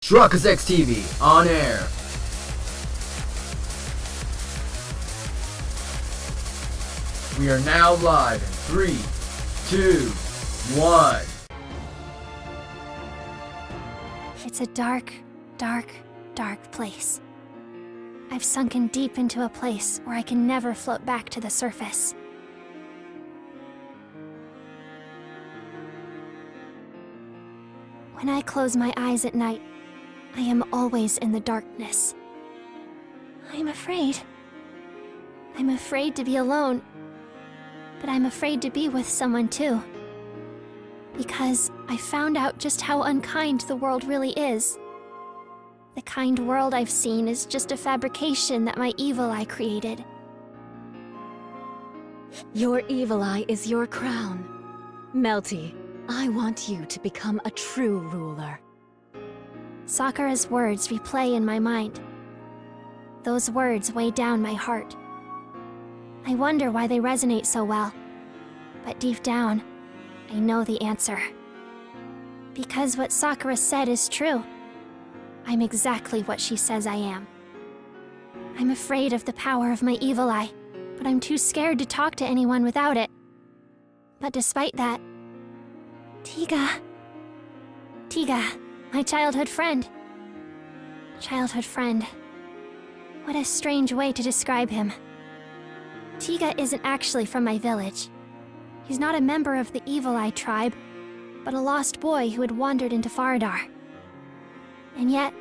Truckers X TV on air. We are now live in 3, 2, 1. It's a dark, dark, dark place. I've sunken deep into a place where I can never float back to the surface. When I close my eyes at night, I am always in the darkness. I'm afraid. I'm afraid to be alone. But I'm afraid to be with someone too. Because I found out just how unkind the world really is. The kind world I've seen is just a fabrication that my evil eye created. Your evil eye is your crown. Melty, I want you to become a true ruler. Sakura's words replay in my mind. Those words weigh down my heart. I wonder why they resonate so well. But deep down, I know the answer. Because what Sakura said is true. I'm exactly what she says I am. I'm afraid of the power of my evil eye, but I'm too scared to talk to anyone without it. But despite that, Tiga, my childhood friend. Childhood friend. What a strange way to describe him. Tiga isn't actually from my village. He's not a member of the Evil Eye tribe, but a lost boy who had wandered into Faradar. And yet,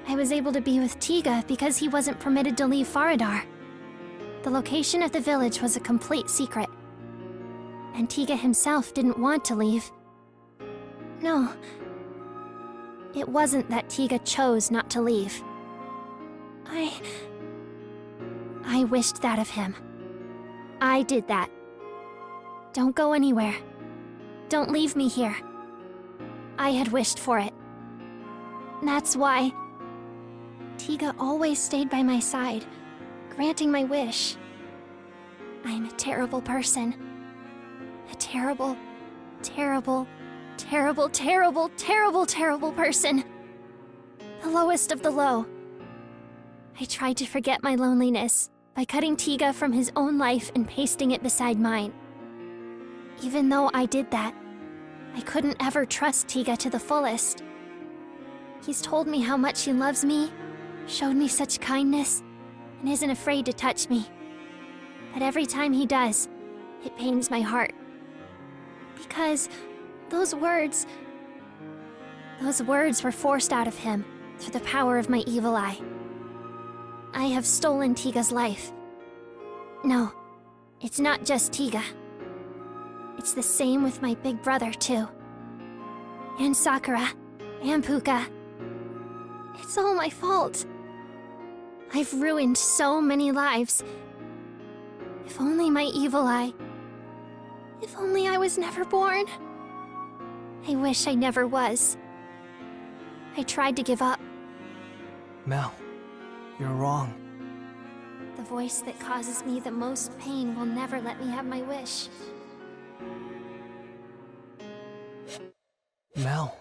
I was able to be with Tiga because he wasn't permitted to leave Faradar. The location of the village was a complete secret. And Tiga himself didn't want to leave. No. It wasn't that Tiga chose not to leave. I wished that of him. I did that. Don't go anywhere. Don't leave me here. I had wished for it. That's why Tiga always stayed by my side, granting my wish. I'm a terrible person. A terrible, terrible, terrible, terrible, terrible, terrible person. The lowest of the low. I tried to forget my loneliness by cutting Tiga from his own life and pasting it beside mine. Even though I did that, I couldn't ever trust Tiga to the fullest. He's told me how much he loves me, showed me such kindness, and isn't afraid to touch me. But every time he does, it pains my heart. Because those words were forced out of him through the power of my evil eye. I have stolen Tiga's life. No, it's not just Tiga. It's the same with my big brother, too. And Sakura. And Puka. It's all my fault. I've ruined so many lives. If only my evil eye... If only I was never born. I wish I never was. I tried to give up. Mel, you're wrong. The voice that causes me the most pain will never let me have my wish. Mel,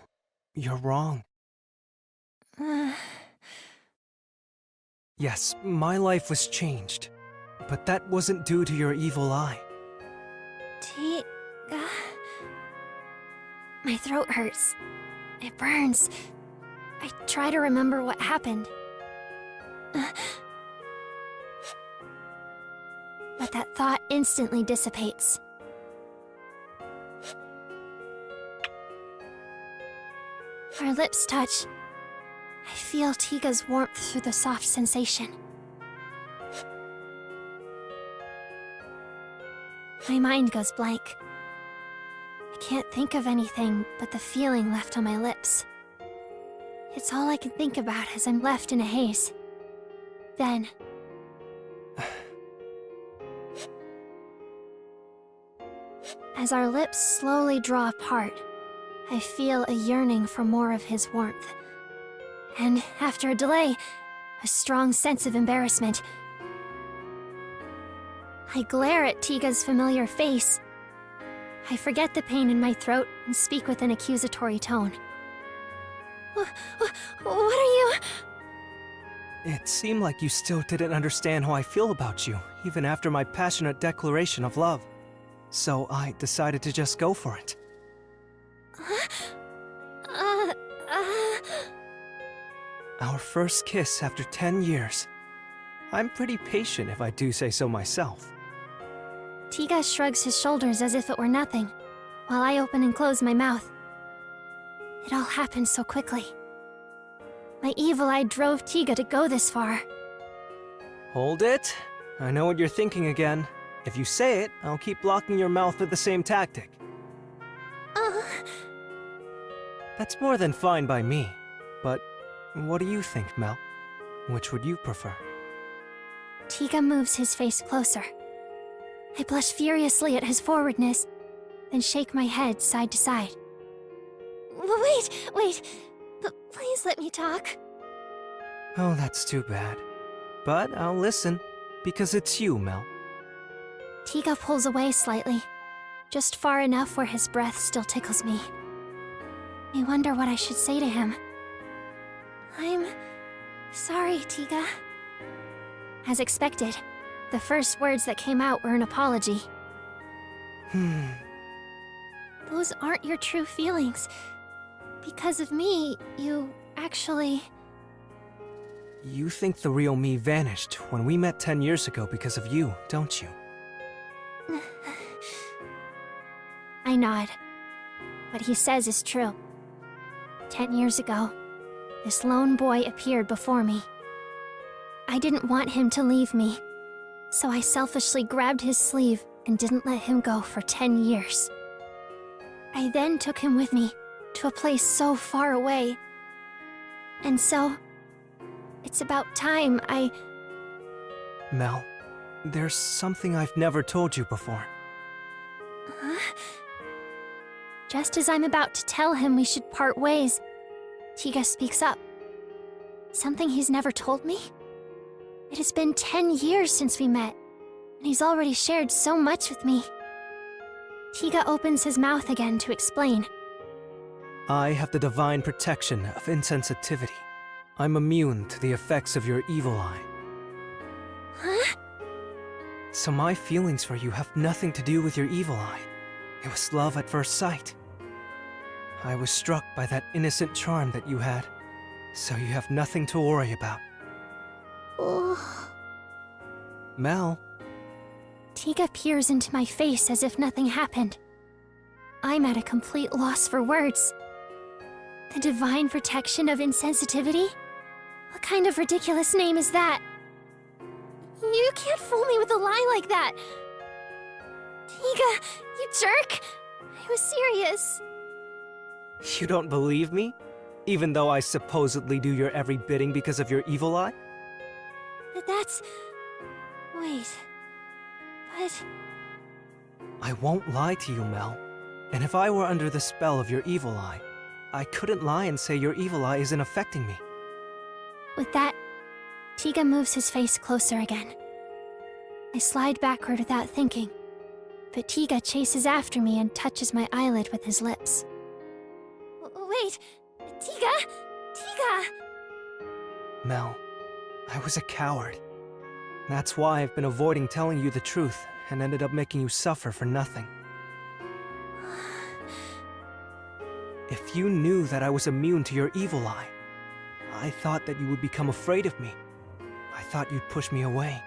you're wrong. Yes, my life was changed, but that wasn't due to your evil eye. Tiga... My throat hurts. It burns. I try to remember what happened. But that thought instantly dissipates. Our lips touch. I feel Tiga's warmth through the soft sensation. My mind goes blank. I can't think of anything but the feeling left on my lips. It's all I can think about as I'm left in a haze. Then... As our lips slowly draw apart, I feel a yearning for more of his warmth. And after a delay, a strong sense of embarrassment. I glare at Tiga's familiar face. I forget the pain in my throat and speak with an accusatory tone. What are you... It seemed like you still didn't understand how I feel about you, even after my passionate declaration of love. So I decided to just go for it. Our first kiss after 10 years. I'm pretty patient if I do say so myself. Tiga shrugs his shoulders as if it were nothing, while I open and close my mouth. It all happened so quickly. My evil eye drove Tiga to go this far. Hold it. I know what you're thinking again. If you say it, I'll keep blocking your mouth with the same tactic. That's more than fine by me. But what do you think, Mel? Which would you prefer? Tiga moves his face closer. I blush furiously at his forwardness, then shake my head side to side. Wait. Please let me talk. Oh, that's too bad. But I'll listen, because it's you, Mel. Tiga pulls away slightly, just far enough where his breath still tickles me. I wonder what I should say to him. I'm sorry, Tiga. As expected, the first words that came out were an apology. Those aren't your true feelings. Because of me, you actually... You think the real me vanished when we met 10 years ago because of you, don't you? I nod. What he says is true. 10 years ago, this lone boy appeared before me. I didn't want him to leave me, so I selfishly grabbed his sleeve and didn't let him go for 10 years. I then took him with me to a place so far away. And so, it's about time Mel, there's something I've never told you before. Huh? Just as I'm about to tell him we should part ways, Tiga speaks up. Something he's never told me? It has been 10 years since we met, and he's already shared so much with me. Tiga opens his mouth again to explain. I have the divine protection of insensitivity. I'm immune to the effects of your evil eye. Huh? So my feelings for you have nothing to do with your evil eye. It was love at first sight. I was struck by that innocent charm that you had, so you have nothing to worry about. Oh. Mel. Tiga peers into my face as if nothing happened. I'm at a complete loss for words. The divine protection of insensitivity? What kind of ridiculous name is that? You can't fool me with a lie like that! Tiga, you jerk! I was serious. You don't believe me? Even though I supposedly do your every bidding because of your evil eye? But that's... Wait... But... I won't lie to you, Mel. And if I were under the spell of your evil eye, I couldn't lie and say your evil eye isn't affecting me. With that, Tiga moves his face closer again. I slide backward without thinking, but Tiga chases after me and touches my eyelid with his lips. Wait! Tiga! Tiga! Mel, I was a coward. That's why I've been avoiding telling you the truth and ended up making you suffer for nothing. If you knew that I was immune to your evil eye, I thought that you would become afraid of me. I thought you'd push me away.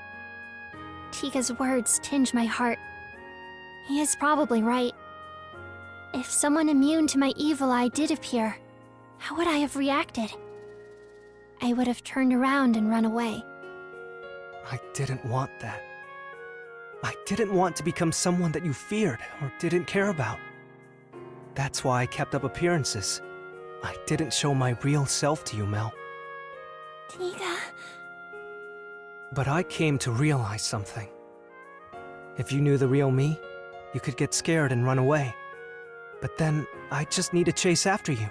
Tiga's words tinge my heart. He is probably right. If someone immune to my evil eye did appear, how would I have reacted? I would have turned around and run away. I didn't want that. I didn't want to become someone that you feared or didn't care about. That's why I kept up appearances. I didn't show my real self to you, Mel. Tiga... But I came to realize something. If you knew the real me, you could get scared and run away. But then, I just need to chase after you.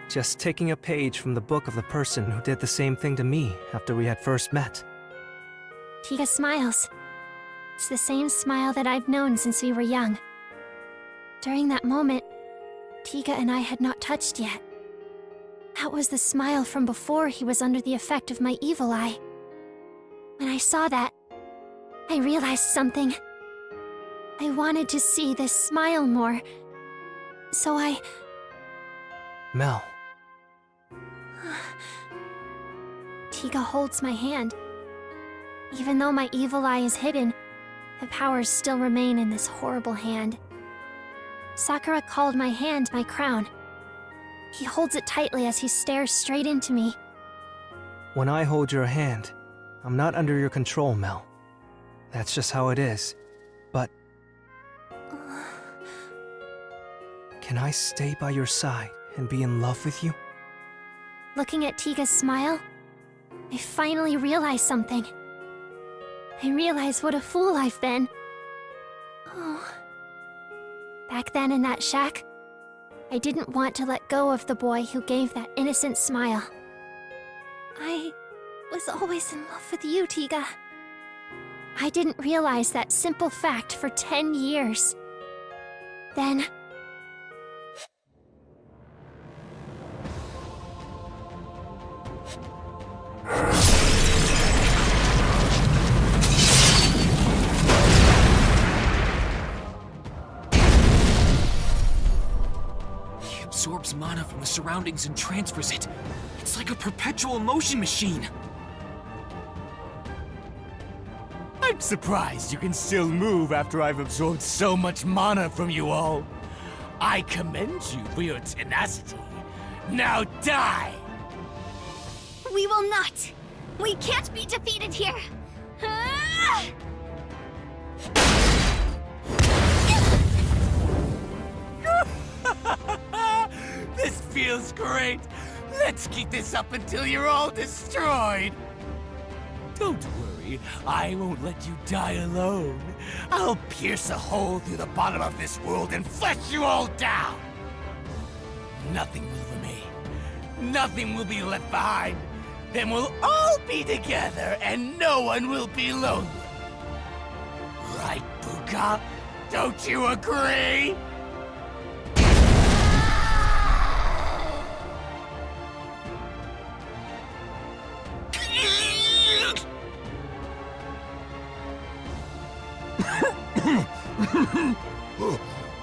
Just taking a page from the book of the person who did the same thing to me after we had first met. Tiga smiles. It's the same smile that I've known since we were young. During that moment, Tiga and I had not touched yet. That was the smile from before he was under the effect of my evil eye. When I saw that, I realized something. I wanted to see this smile more, so I... Mel. Tiga holds my hand. Even though my evil eye is hidden, the powers still remain in this horrible hand. Sakura called my hand my crown. He holds it tightly as he stares straight into me. When I hold your hand, I'm not under your control, Mel. That's just how it is. But... can I stay by your side and be in love with you? Looking at Tiga's smile, I finally realized something. I realized what a fool I've been. Oh. Back then in that shack, I didn't want to let go of the boy who gave that innocent smile. I was always in love with you, Tiga. I didn't realize that simple fact for 10 years. Then... He absorbs mana from the surroundings and transfers it. It's like a perpetual motion machine. I'm surprised you can still move after I've absorbed so much mana from you all. I commend you for your tenacity. Now die! We will not! We can't be defeated here! Ah! This feels great! Let's keep this up until you're all destroyed! Don't worry, I won't let you die alone. I'll pierce a hole through the bottom of this world and flesh you all down! Nothing will remain. Nothing will be left behind. Then we'll all be together and no one will be lonely. Right, Buka? Don't you agree?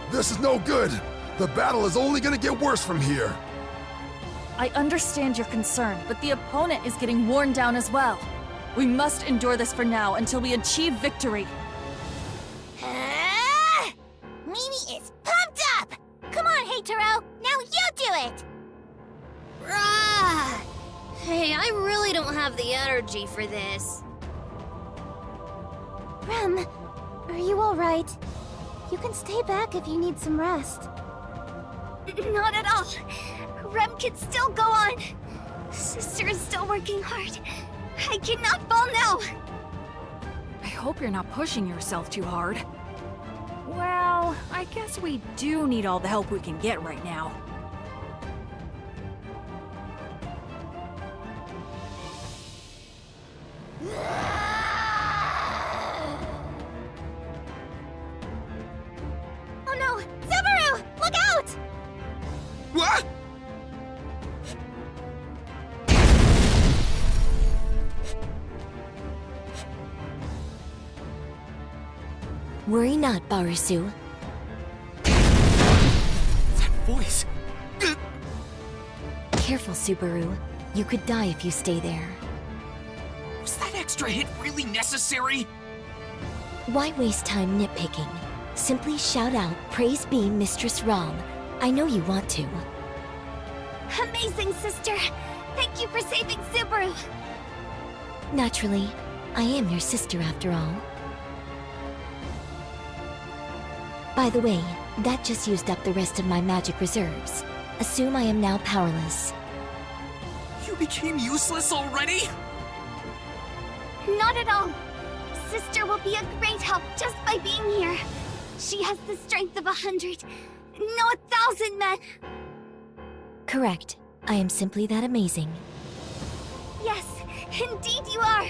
This is no good! The battle is only gonna get worse from here! I understand your concern, but the opponent is getting worn down as well. We must endure this for now until we achieve victory. Mimi is pumped up! Come on, Heitaro! Now you do it! Rah! Hey, I really don't have the energy for this. Rem, are you alright? You can stay back if you need some rest. Not at all. Rem can still go on. Sister is still working hard. I cannot fall now. I hope you're not pushing yourself too hard. Well, I guess we do need all the help we can get right now. Oh no! Subaru! Look out! What? Worry not, Barusu. That voice. Careful, Subaru. You could die if you stay there. Was that extra hit really necessary? Why waste time nitpicking? Simply shout out, "Praise be Mistress Rom." I know you want to. Amazing, sister! Thank you for saving Subaru! Naturally, I am your sister after all. By the way, that just used up the rest of my magic reserves. Assume I am now powerless. You became useless already? Not at all! Sister will be a great help just by being here. She has the strength of 100, no 1,000 men! Correct. I am simply that amazing. Yes, indeed you are!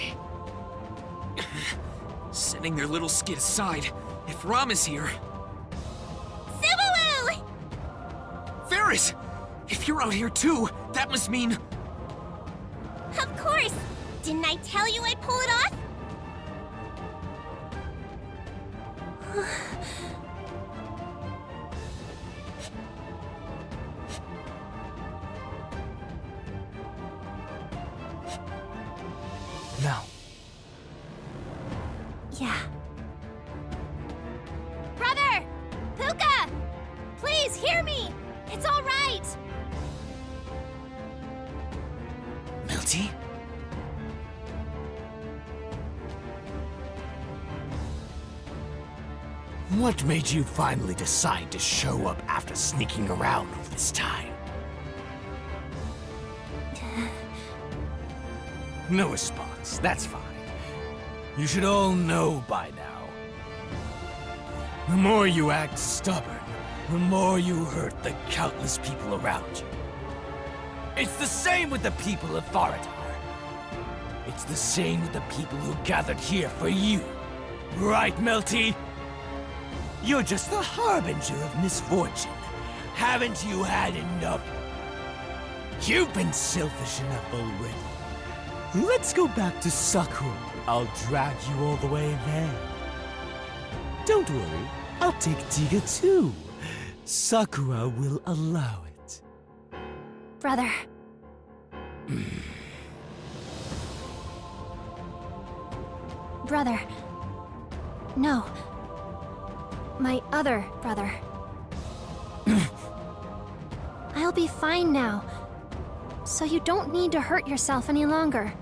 Setting their little skit aside, if Ram is here... Subaru! Varys! If you're out here too, that must mean... Of course! Didn't I tell you I'd pull it off? No. Yeah. Brother! Puka! Please hear me! It's all right! Melty? What made you finally decide to show up after sneaking around all this time? No response, that's fine. You should all know by now. The more you act stubborn, the more you hurt the countless people around you. It's the same with the people of Faradar. It's the same with the people who gathered here for you. Right, Melty? You're just the harbinger of misfortune. Haven't you had enough? You've been selfish enough already. Let's go back to Sakura. I'll drag you all the way there. Don't worry, I'll take Tiga too. Sakura will allow it. Brother. Brother. No. My other brother. I'll be fine now. So you don't need to hurt yourself any longer.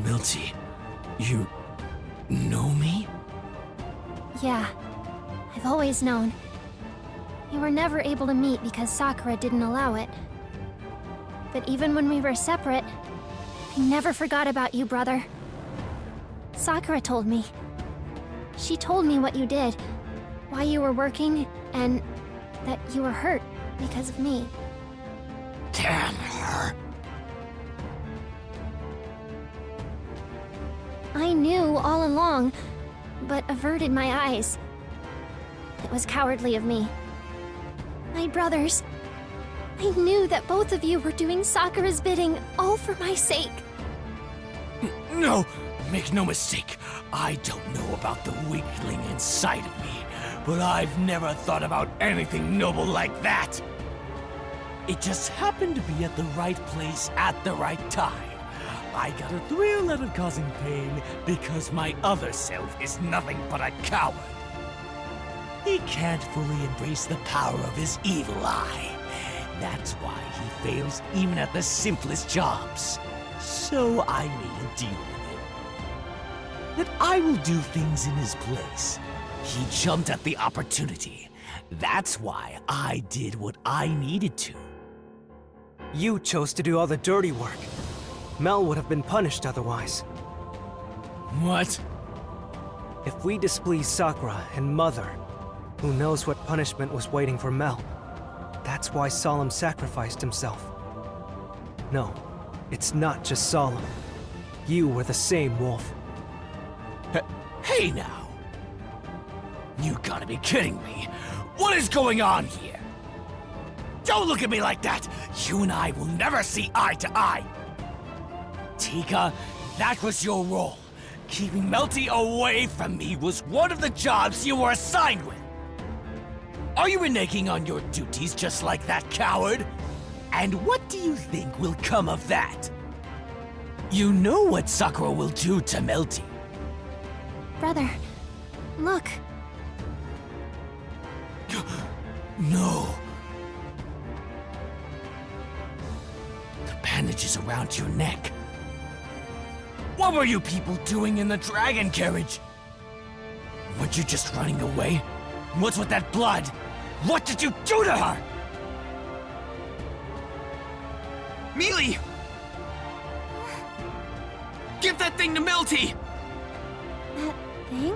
Melty, you know me? Yeah. I've always known. We were never able to meet because Sakura didn't allow it. But even when we were separate, I never forgot about you, brother. Sakura told me. She told me what you did, why you were working, and that you were hurt because of me. Damn her. I knew all along, but averted my eyes. It was cowardly of me. My brothers, I knew that both of you were doing Sakura's bidding, all for my sake. No, make no mistake. I don't know about the weakling inside of me, but I've never thought about anything noble like that. It just happened to be at the right place at the right time. I got a thrill out of causing pain because my other self is nothing but a coward. He can't fully embrace the power of his evil eye. That's why he fails even at the simplest jobs. So I made a deal with him. That I will do things in his place. He jumped at the opportunity. That's why I did what I needed to. You chose to do all the dirty work. Mel would have been punished otherwise. What? If we displease Sakura and Mother, who knows what punishment was waiting for Mel? That's why Solemn sacrificed himself. No, it's not just Solemn. You were the same, Wolf. Hey now! You gotta be kidding me! What is going on here? Don't look at me like that! You and I will never see eye to eye! Tika, that was your role. Keeping Melty away from me was one of the jobs you were assigned with. Are you reneging on your duties just like that coward? And what do you think will come of that? You know what Sakura will do to Melty. Brother, look. No. The bandages around your neck. What were you people doing in the dragon carriage? Weren't you just running away? What's with that blood? What did you do to her? Mealy! Give that thing to Melty! That thing?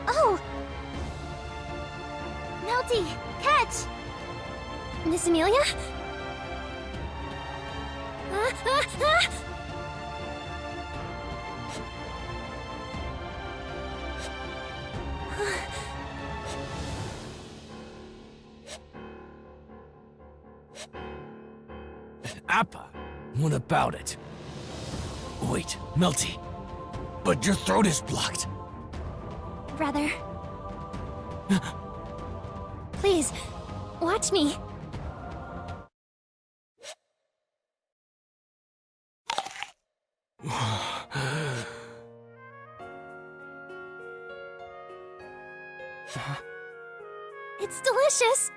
Oh! Melty, catch! Miss Amelia? Ah, ah, ah! Appa, what about it? Wait, Melty. But your throat is blocked. Brother. Please, watch me. It's delicious.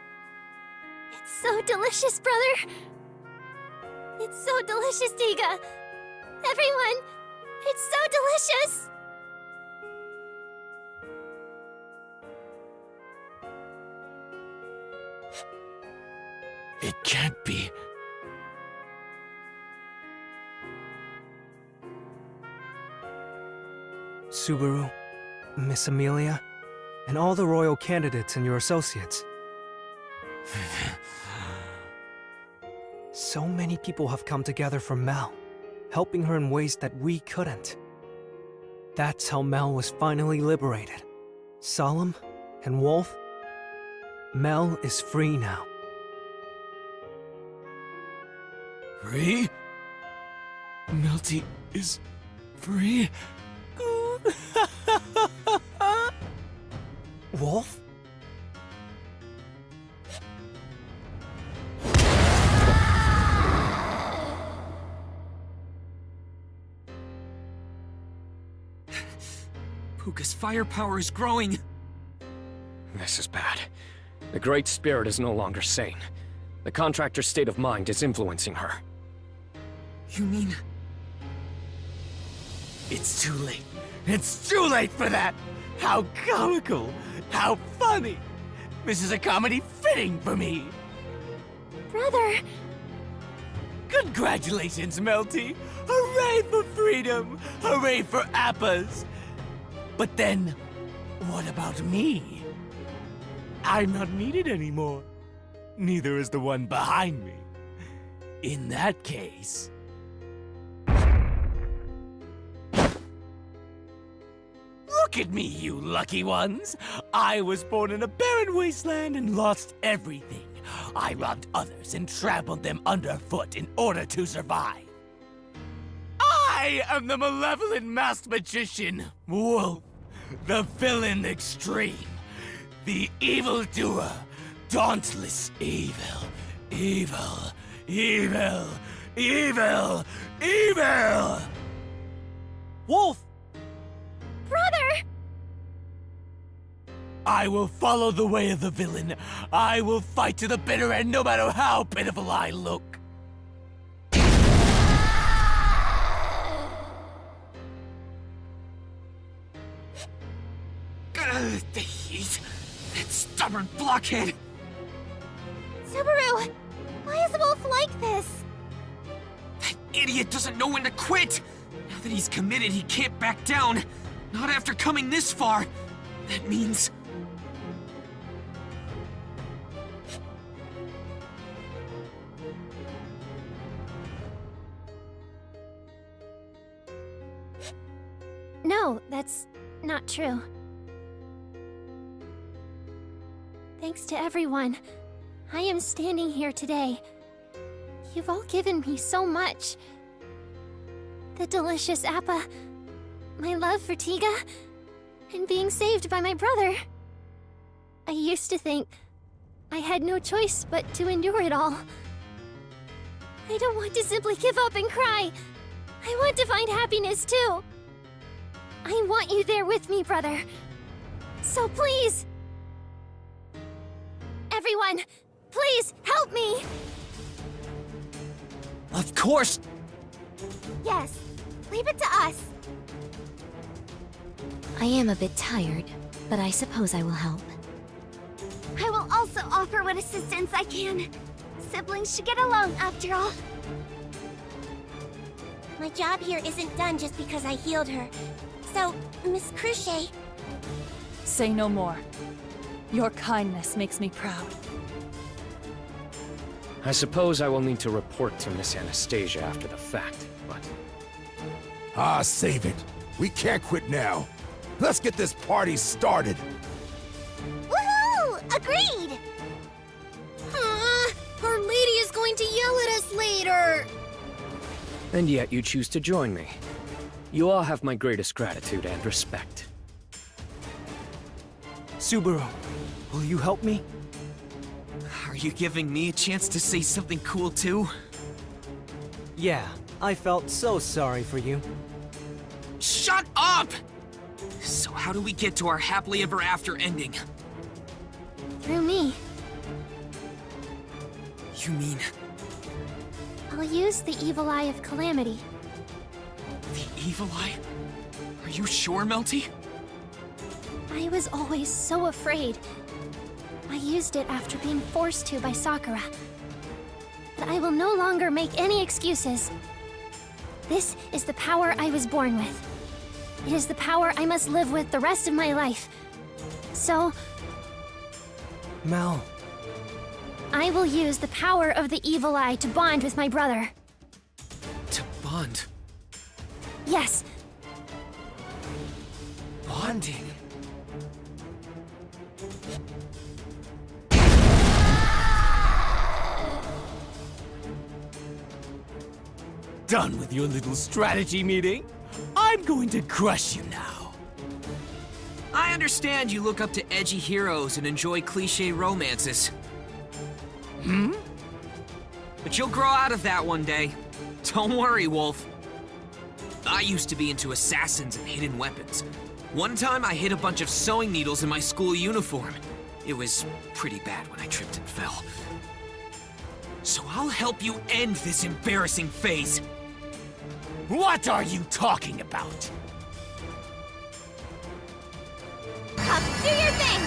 It's so delicious, brother. It's so delicious, Tiga. Everyone, it's so delicious. It can't be. Subaru, Miss Amelia, and all the royal candidates and your associates. So many people have come together for Mel, helping her in ways that we couldn't. That's how Mel was finally liberated. Solemn and Wolf, Mel is free now. Free? Melty is free? Wolf? Puka's firepower is growing. This is bad. The Great Spirit is no longer sane. The contractor's state of mind is influencing her. You mean... It's too late. It's too late for that! How comical! How funny! This is a comedy fitting for me! Brother! Congratulations, Melty! Hooray for freedom! Hooray for Appas! But then, what about me? I'm not needed anymore. Neither is the one behind me. In that case... Look at me, you lucky ones! I was born in a barren wasteland and lost everything. I robbed others and trampled them underfoot in order to survive. I am the malevolent masked magician, Wolf, the villain extreme, the evildoer, dauntless evil, evil, evil, evil, evil! Wolf! Brother! I will follow the way of the villain. I will fight to the bitter end no matter how pitiful I look. The heat. That stubborn blockhead. Subaru! Why is Wolf like this? That idiot doesn't know when to quit. Now that he's committed, he can't back down. Not after coming this far. That means... No, that's not true. Thanks to everyone, I am standing here today. You've all given me so much. The delicious Appa, my love for Tiga, and being saved by my brother. I used to think I had no choice but to endure it all. I don't want to simply give up and cry. I want to find happiness too. I want you there with me, brother. So please... Everyone, please help me! Of course! Yes, leave it to us. I am a bit tired, but I suppose I will help. I will also offer what assistance I can. Siblings should get along, after all. My job here isn't done just because I healed her. So, Miss Cruche... Say no more. Your kindness makes me proud. I suppose I will need to report to Miss Anastasia after the fact, but... Ah, save it. We can't quit now. Let's get this party started. Woohoo! Agreed! Our lady is going to yell at us later. And yet you choose to join me. You all have my greatest gratitude and respect. Subaru, will you help me? Are you giving me a chance to say something cool too? Yeah, I felt so sorry for you. Shut up! So how do we get to our happily ever after ending? Through me. You mean I'll use the evil eye of Calamity. the evil eye? Are you sure, Melty? I was always so afraid. I used it after being forced to by Sakura. But I will no longer make any excuses. This is the power I was born with. It is the power I must live with the rest of my life. So, Mel, I will use the power of the evil eye to bond with my brother. To bond? Yes, Bonding? Done with your little strategy meeting? I'm going to crush you now. I understand you look up to edgy heroes and enjoy cliché romances. But you'll grow out of that one day. Don't worry, Wolf. I used to be into assassins and hidden weapons. One time I hid a bunch of sewing needles in my school uniform. It was pretty bad when I tripped and fell. So I'll help you end this embarrassing phase. What are you talking about? Do your thing!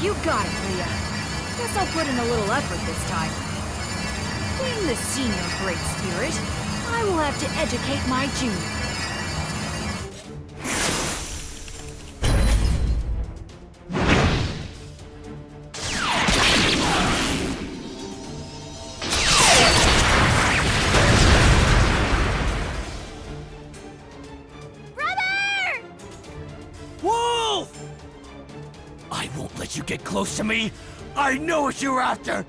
You got it, Leah. Guess I'll put in a little effort this time. Being the senior Great Spirit, I will have to educate my junior. I won't let you get close to me! I know what you're after!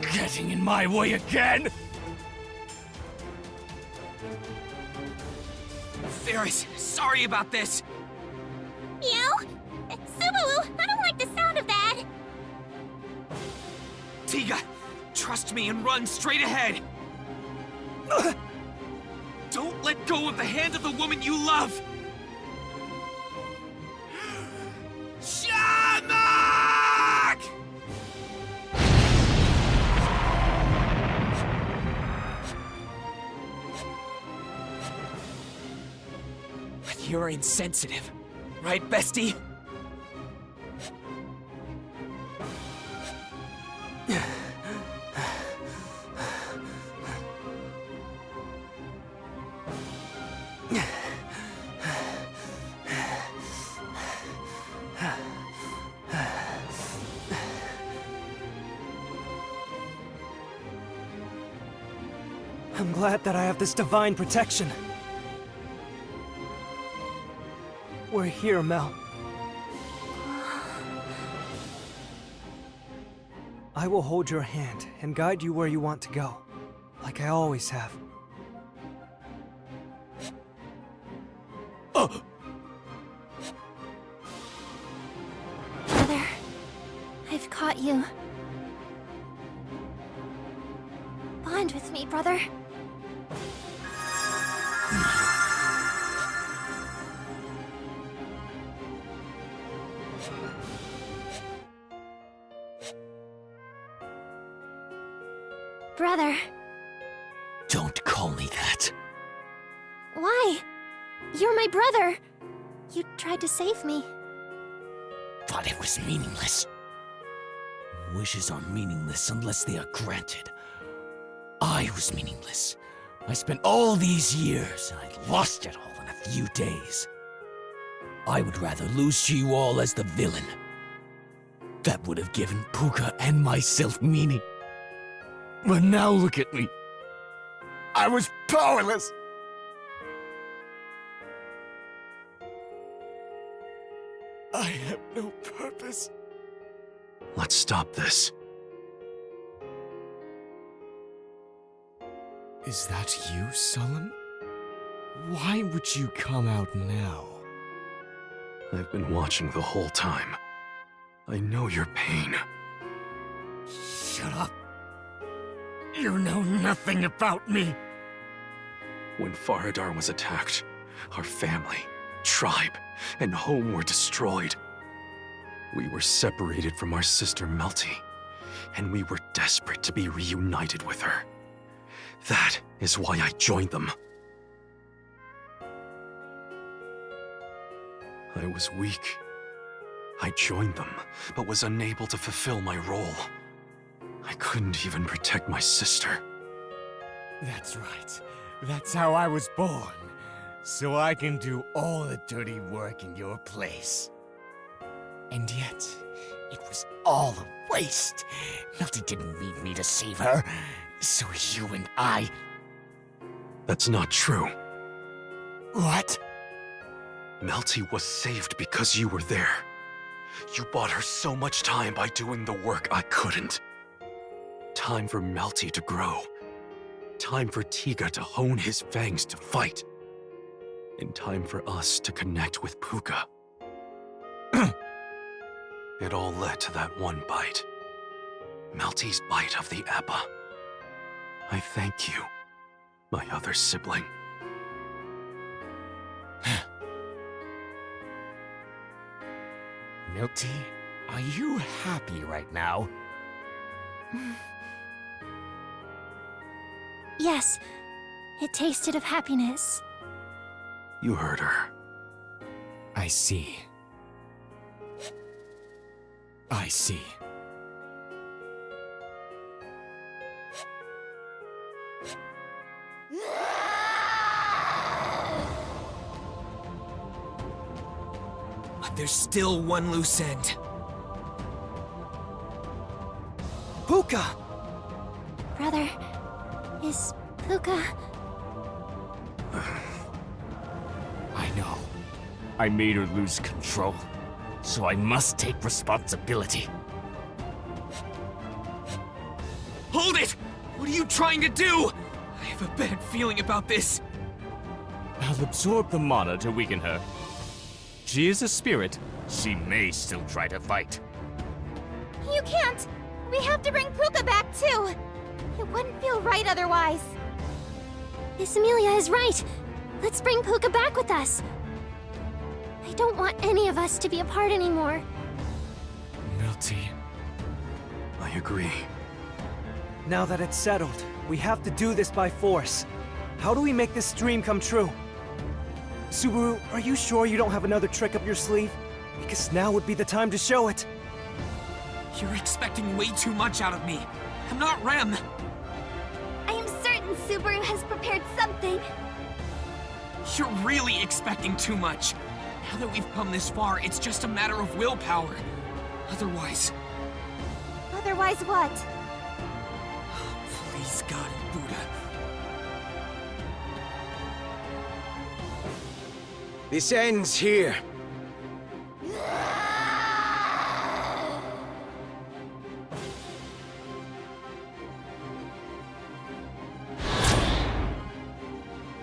Getting in my way again? Ferris, sorry about this. Meow? Subaru, I don't like the sound of that. Tiga, trust me and run straight ahead. Don't let go of the hand of the woman you love! Shamak! You're insensitive, right, bestie? I'm glad that I have this divine protection. We're here, Mel. I will hold your hand and guide you where you want to go, like I always have. brother. I've caught you. Bond with me, brother. Brother. Don't call me that. Why? You're my brother. You tried to save me. But it was meaningless. Wishes are meaningless unless they are granted. I was meaningless. I spent all these years, and I lost it all in a few days. I would rather lose to you all as the villain. That would have given Puka and myself meaning. But now look at me. I was powerless. I have no purpose. Let's stop this. Is that you, Sullen? Why would you come out now? I've been watching the whole time. I know your pain. Shut up. You know nothing about me. When Faradar was attacked, our family, tribe, and home were destroyed. We were separated from our sister Melty, and we were desperate to be reunited with her. That is why I joined them. I was weak. I joined them, but was unable to fulfill my role. I couldn't even protect my sister. That's right. That's how I was born. So I can do all the dirty work in your place. And yet, it was all a waste. Melty didn't need me to save her. So you and I... That's not true. What? Melty was saved because you were there. You bought her so much time by doing the work I couldn't. Time for Melty to grow. Time for Tiga to hone his fangs to fight. And time for us to connect with Puka. It all led to that one bite. Melty's bite of the Appa. I thank you, my other sibling. Melty, are you happy right now? Yes, it tasted of happiness. You heard her. I see. I see. But there's still one loose end. Puka! Brother, is Puka... I know. I made her lose control, so I must take responsibility. Hold it! What are you trying to do? I have a bad feeling about this. I'll absorb the mana to weaken her. She is a spirit. She may still try to fight. You can't! We have to bring Puka back too! It wouldn't feel right otherwise. Miss Amelia is right. Let's bring Puka back with us. I don't want any of us to be apart anymore. Melty. I agree. Now that it's settled, we have to do this by force. How do we make this dream come true? Subaru, are you sure you don't have another trick up your sleeve? Because now would be the time to show it. You're expecting way too much out of me. I'm not Rem. I am certain Subaru has prepared something. You're really expecting too much. Now that we've come this far, it's just a matter of willpower. Otherwise... Otherwise what? Please, God and Buddha. This ends here.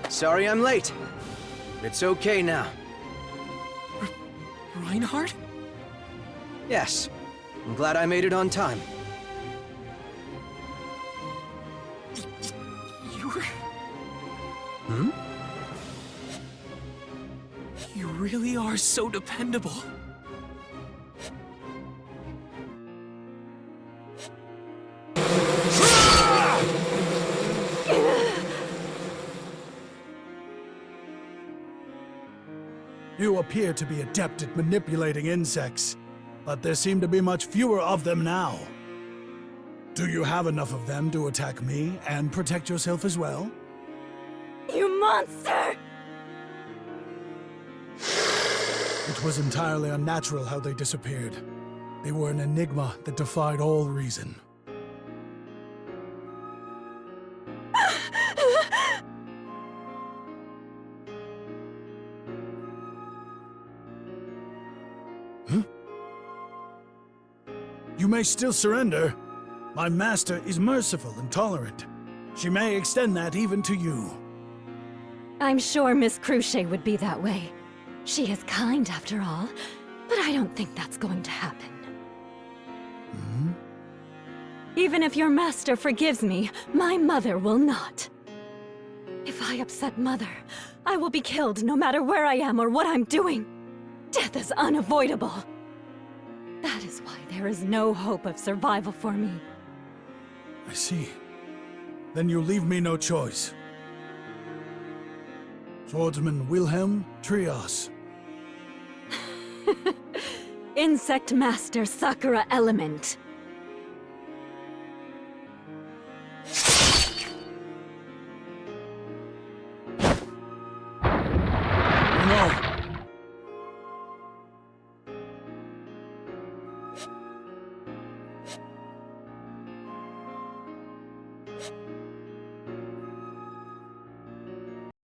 Sorry I'm late. It's okay now. Reinhardt? Yes. I'm glad I made it on time. You're... Hmm? You really are so dependable. You appear to be adept at manipulating insects, but there seem to be much fewer of them now. Do you have enough of them to attack me and protect yourself as well? You monster! It was entirely unnatural how they disappeared. They were an enigma that defied all reason. Huh? You may still surrender. My master is merciful and tolerant. She may extend that even to you. I'm sure Miss Cruchet would be that way. She is kind after all, but I don't think that's going to happen. Hmm? Even if your master forgives me, my mother will not. If I upset Mother, I will be killed no matter where I am or what I'm doing. Death is unavoidable. That is why there is no hope of survival for me. I see. Then you leave me no choice. Swordsman Wilhelm Trios. Insect Master Sakura Element.